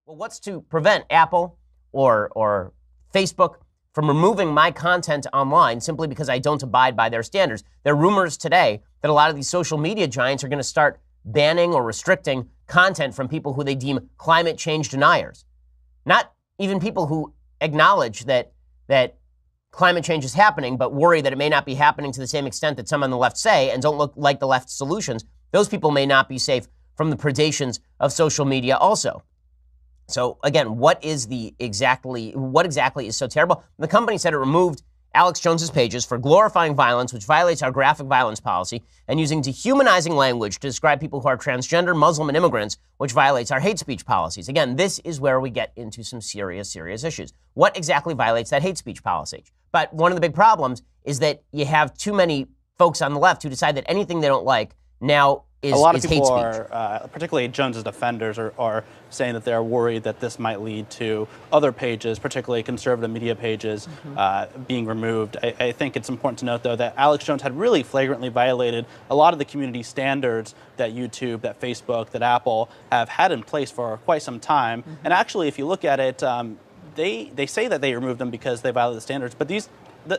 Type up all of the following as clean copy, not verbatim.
Well, what's to prevent Apple or Facebook from removing my content online simply because I don't abide by their standards? There are rumors today that a lot of these social media giants are going to start banning or restricting content from people who they deem climate change deniers. Not even people who acknowledge that climate change is happening, but worry that it may not be happening to the same extent that some on the left say and don't look like the left's solutions. Those people may not be safe from the predations of social media also. So again, what exactly is so terrible? The company said it removed Alex Jones's pages for glorifying violence, which violates our graphic violence policy, and using dehumanizing language to describe people who are transgender, Muslim, and immigrants, which violates our hate speech policies. Again, this is where we get into some serious issues. What exactly violates that hate speech policy? But one of the big problems is that you have too many folks on the left who decide that anything they don't like now is hate speech. A lot of people are, particularly Jones's defenders, are saying that they're worried that this might lead to other pages, particularly conservative media pages, being removed. I think it's important to note, though, that Alex Jones had really flagrantly violated a lot of the community standards that YouTube, that Facebook, that Apple have had in place for quite some time. And actually, if you look at it, they say that they removed them because they violated the standards, but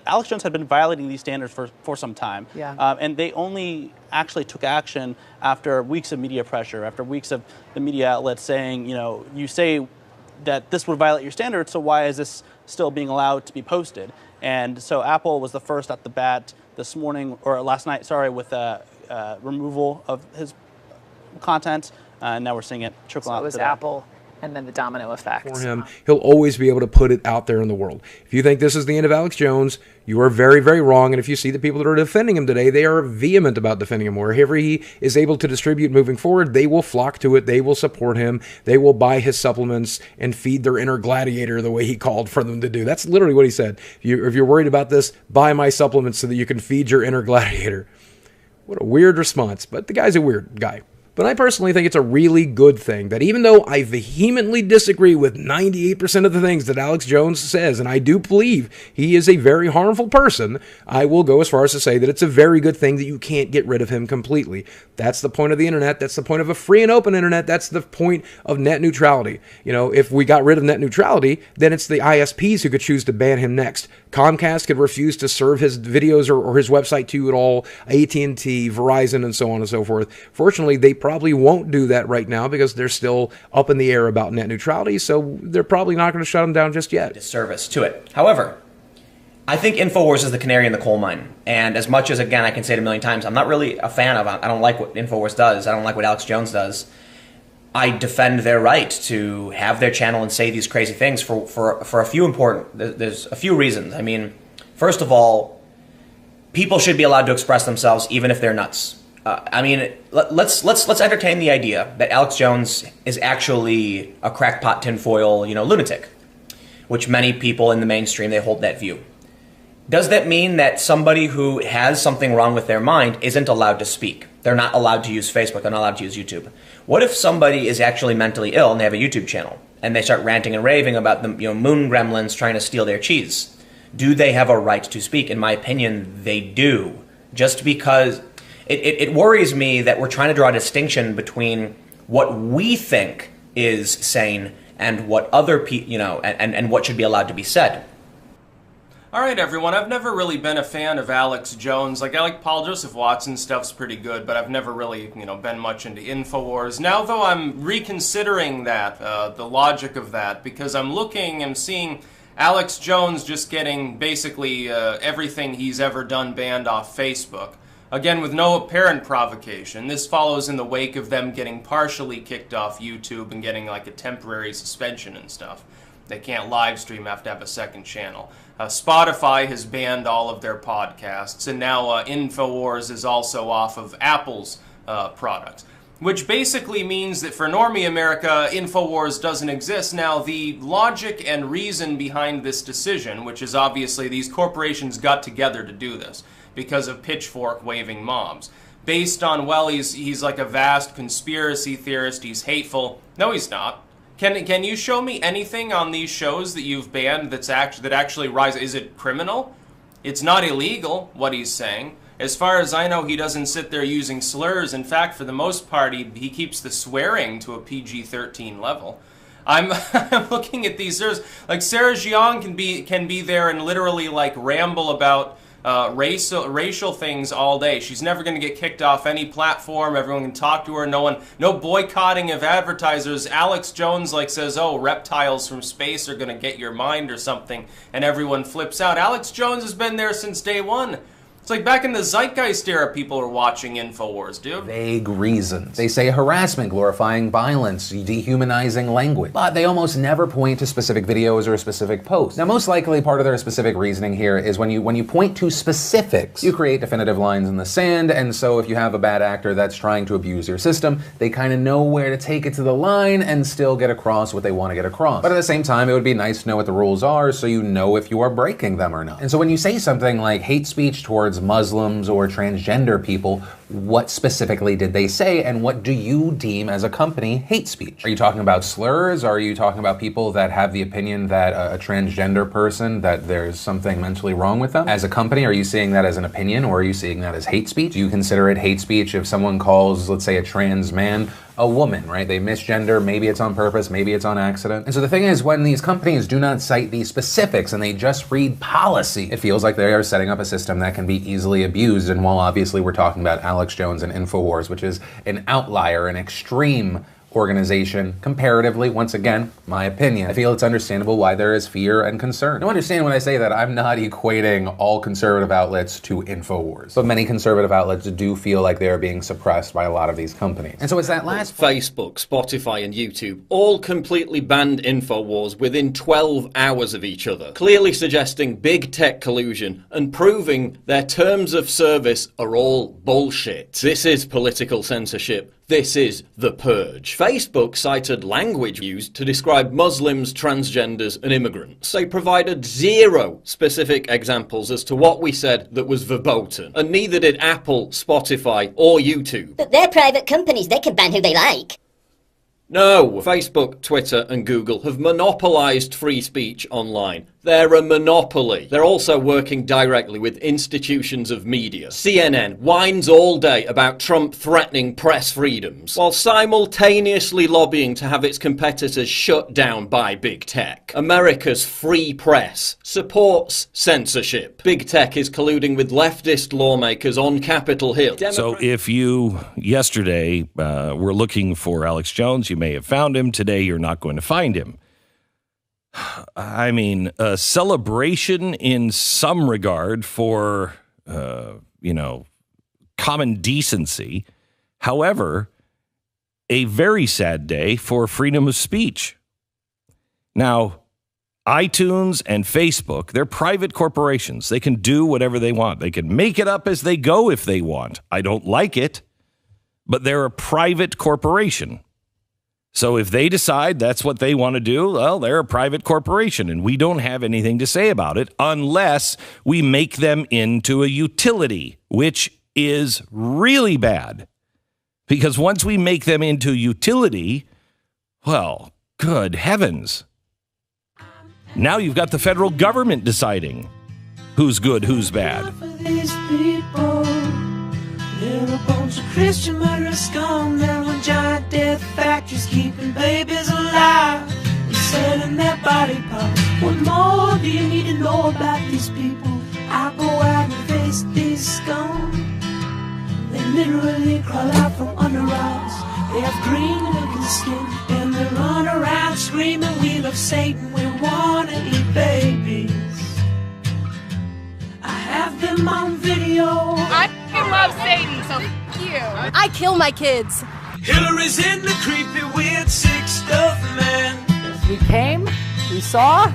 Alex Jones had been violating these standards for some time. And they only actually took action after weeks of media pressure, after weeks of the media outlets saying, you say that this would violate your standards, so why is this still being allowed to be posted? And so Apple was the first at the bat this morning, or last night, sorry, with removal of his content. And now we're seeing it trickle out. So it was Apple. And then the domino effect. For him, he'll always be able to put it out there in the world. If you think this is the end of Alex Jones, you are very, very wrong. And if you see the people that are defending him today, they are vehement about defending him. Wherever he is able to distribute moving forward, they will flock to it. They will support him. They will buy his supplements and feed their inner gladiator the way he called for them to do. That's literally what he said. If you're worried about this, buy my supplements so that you can feed your inner gladiator. What a weird response. But the guy's a weird guy. But I personally think it's a really good thing that even though I vehemently disagree with 98% of the things that Alex Jones says, and I do believe he is a very harmful person, I will go as far as to say that it's a very good thing that you can't get rid of him completely. That's the point of the internet. That's the point of a free and open internet. That's the point of net neutrality. If we got rid of net neutrality, then it's the ISPs who could choose to ban him next. Comcast could refuse to serve his videos or his website to you at all. AT&T, Verizon, and so on and so forth. Fortunately, they probably won't do that right now because they're still up in the air about net neutrality, so they're probably not going to shut them down just yet. Disservice to it. However, I think Infowars is the canary in the coal mine. And as much as, again, I can say it a million times, I'm not really a fan of it. I don't like what Infowars does. I don't like what Alex Jones does. I defend their right to have their channel and say these crazy things for a few there's a few reasons. I mean, first of all, people should be allowed to express themselves even if they're nuts. Let's entertain the idea that Alex Jones is actually a crackpot tinfoil, lunatic, which many people in the mainstream, they hold that view. Does that mean that somebody who has something wrong with their mind isn't allowed to speak? They're not allowed to use Facebook. They're not allowed to use YouTube. What if somebody is actually mentally ill and they have a YouTube channel and they start ranting and raving about the moon gremlins trying to steal their cheese? Do they have a right to speak? In my opinion, they do. Just because it worries me that we're trying to draw a distinction between what we think is sane and what other people, and what should be allowed to be said. All right, everyone. I've never really been a fan of Alex Jones. I like Paul Joseph Watson's stuff's pretty good, but I've never really, been much into Infowars. Now, though, I'm reconsidering that, the logic of that, because I'm looking and seeing Alex Jones just getting basically everything he's ever done banned off Facebook. Again, with no apparent provocation. This follows in the wake of them getting partially kicked off YouTube and getting like a temporary suspension and stuff. They can't live stream, have to have a second channel. Spotify has banned all of their podcasts, and now Infowars is also off of Apple's products. Which basically means that for Normie America, Infowars doesn't exist. Now, the logic and reason behind this decision, which is obviously these corporations got together to do this because of pitchfork-waving mobs. Based on, well, he's like a vast conspiracy theorist, he's hateful. No, he's not. Can you show me anything on these shows that you've banned that actually rises? Is it criminal? It's not illegal, what he's saying. As far as I know, he doesn't sit there using slurs. In fact, for the most part, he keeps the swearing to a PG-13 level. I'm looking at these. There's like Sarah Jiang can be there and literally like ramble about racial things all day. She's never going to get kicked off any platform. Everyone can talk to her. No boycotting of advertisers. Alex Jones like says, "Oh, reptiles from space are going to get your mind" or something, and everyone flips out. Alex Jones has been there since day one. It's like back in the Zeitgeist era, people are watching Infowars, dude. Vague reasons. They say harassment, glorifying violence, dehumanizing language. But they almost never point to specific videos or a specific post. Now, most likely part of their specific reasoning here is when you point to specifics, you create definitive lines in the sand, and so if you have a bad actor that's trying to abuse your system, they kind of know where to take it to the line and still get across what they want to get across. But at the same time, it would be nice to know what the rules are so you know if you are breaking them or not. And so when you say something like hate speech towards Muslims or transgender people, what specifically did they say, and what do you deem as a company hate speech? Are you talking about slurs? Are you talking about people that have the opinion that a transgender person, that there's something mentally wrong with them? As a company, are you seeing that as an opinion, or are you seeing that as hate speech? Do you consider it hate speech if someone calls, let's say, a trans man a woman, right? They misgender, maybe it's on purpose, maybe it's on accident. And so the thing is, when these companies do not cite these specifics and they just read policy, it feels like they are setting up a system that can be easily abused. And while obviously we're talking about Alex Jones and Infowars, which is an outlier, an extreme organization, comparatively, once again, my opinion, I feel it's understandable why there is fear and concern. Now understand when I say that I'm not equating all conservative outlets to Infowars, but many conservative outlets do feel like they are being suppressed by a lot of these companies. And so it's that last Facebook, Spotify and YouTube all completely banned Infowars within 12 hours of each other, clearly suggesting big tech collusion and proving their terms of service are all bullshit. This is political censorship. This is the purge. Facebook cited language used to describe Muslims, transgenders, and immigrants. They provided zero specific examples as to what we said that was verboten, and neither did Apple, Spotify, or YouTube. But they're private companies, they can ban who they like. No, Facebook, Twitter, and Google have monopolized free speech online. They're a monopoly. They're also working directly with institutions of media. CNN whines all day about Trump threatening press freedoms, while simultaneously lobbying to have its competitors shut down by big tech. America's free press supports censorship. Big tech is colluding with leftist lawmakers on Capitol Hill. So if you, yesterday, were looking for Alex Jones, you may have found him. Today, you're not going to find him. I mean, a celebration in some regard for, common decency. However, a very sad day for freedom of speech. Now, iTunes and Facebook, they're private corporations. They can do whatever they want. They can make it up as they go if they want. I don't like it, but they're a private corporation. So if they decide that's what they want to do, well, they're a private corporation, and we don't have anything to say about it unless we make them into a utility, which is really bad. Because once we make them into utility, well, good heavens. Now you've got the federal government deciding who's good, who's bad. They're a bunch of Christian murderers, scum. They're on giant death factories, keeping babies alive and selling their body parts. What more do you need to know about these people? I go out and face these scum. They literally crawl out from under rocks. They have green looking skin, and they run around screaming, "We love Satan, we wanna eat babies." I have them on video. I love Satan, so f*** you. I kill my kids. Hillary's in the creepy, weird, sick stuff, man. We came, we saw,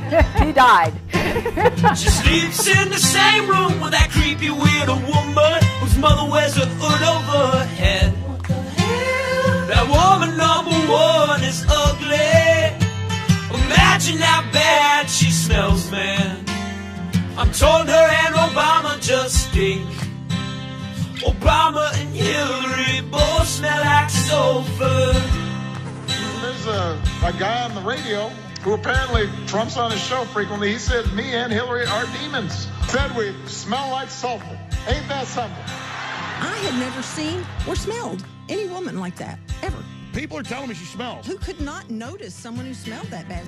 he died. She sleeps in the same room with that creepy, weird woman whose mother wears a hood over her head. What the hell? That woman number one is ugly. Imagine how bad she smells, man. I'm told her and Obama just stink. Obama and Hillary both smell like sulfur. There's a guy on the radio who apparently Trump's on his show frequently. He said, "Me and Hillary are demons." Said we smell like sulfur. Ain't that something? I had never seen or smelled any woman like that, ever. People are telling me she smells. Who could not notice someone who smelled that bad?